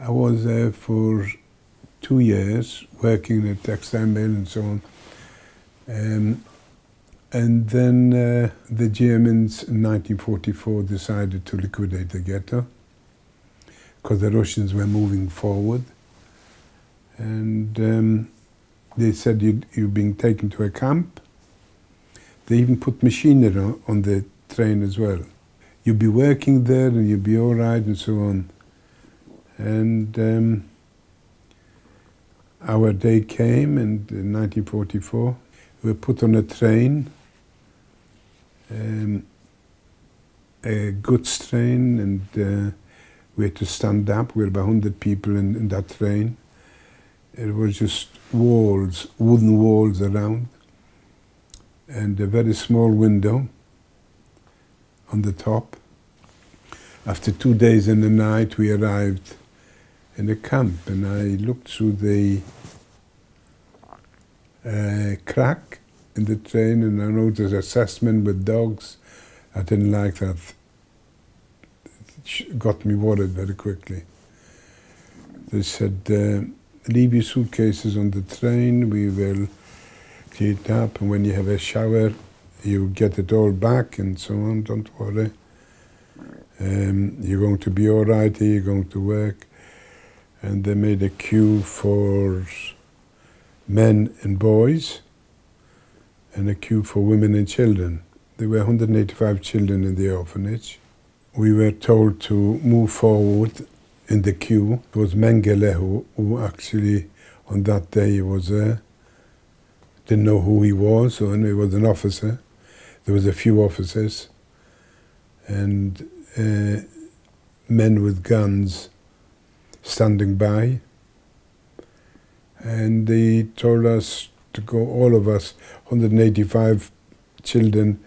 I was there for 2 years, working in a textile mill and so on. And then the Germans in 1944 decided to liquidate the ghetto because the Russians were moving forward. And they said you're being taken to a camp. They even put machinery on the train as well. You'll be working there and you'll be all right and so on. And our day came, and in 1944 we were put on a train, a goods train, and we had to stand up. We were about 100 people in that train. It was just walls, wooden walls around, and a very small window on the top. After 2 days and a night, we arrived in a camp, and I looked through the crack in the train, and I noticed assessment with dogs. I didn't like that. It got me worried very quickly. They said, leave your suitcases on the train, we will clean it up, and when you have a shower, you get it all back and so on, don't worry. You're going to be all right here, you're going to work. And they made a queue for men and boys, and a queue for women and children. There were 185 children in the orphanage. We were told to move forward in the queue. It was Mengele who actually, on that day, was there. Didn't know who he was, or he was an officer. There was a few officers, and men with guns standing by, and they told us to go, all of us, 185 children,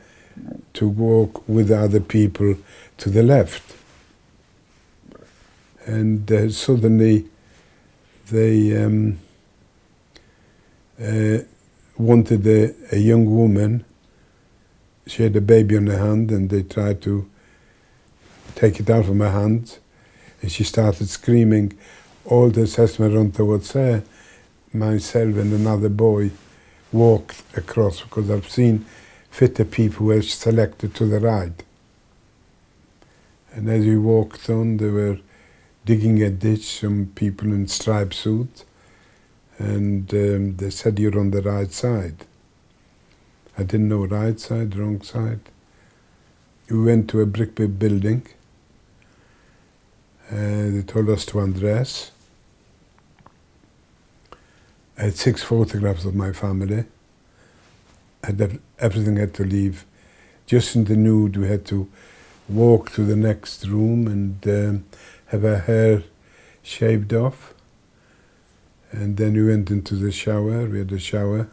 to walk with other people to the left. And suddenly they wanted a young woman. She had a baby on her hand, and they tried to take it out from her hand. And she started screaming. All the assessment run towards her. Myself and another boy walked across, because I've seen fitter people who were selected to the right. And as we walked on, they were digging a ditch, some people in striped suits, and they said, you're on the right side. I didn't know right side, wrong side. We went to a brick building. They told us to undress. I had 6 photographs of my family. Everything had to leave. Just in the nude, we had to walk to the next room and have our hair shaved off. And then we went into the shower. We had a shower.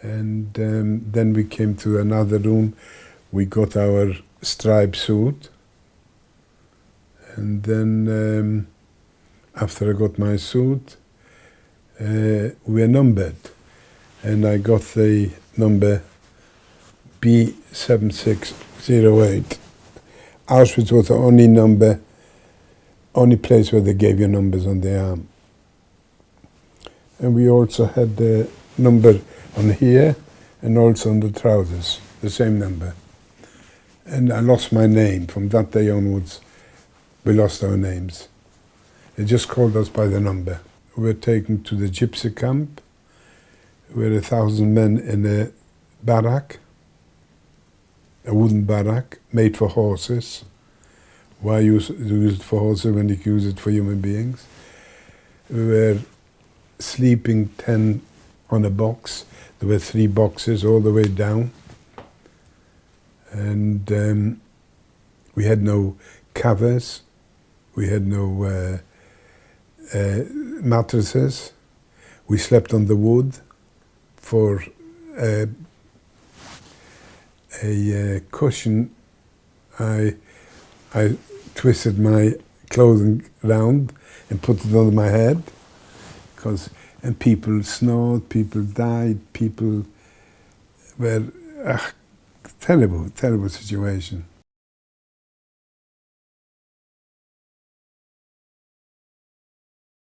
And then we came to another room. We got our striped suit. And then after I got my suit, we were numbered. And I got the number B7608. Auschwitz was the only place where they gave you numbers on the arm. And we also had the number on here and also on the trousers, the same number. And I lost my name. From that day onwards, we lost our names. They just called us by the number. We were taken to the gypsy camp. We were 1,000 men in a barrack, a wooden barrack made for horses. Why use it for horses when you can use it for human beings? We were sleeping 10 on a box. There were 3 boxes all the way down. And we had no covers. We had no mattresses. We slept on the wood. For a cushion, I twisted my clothing round and put it under my head, and people snored, people died, people were terrible situation.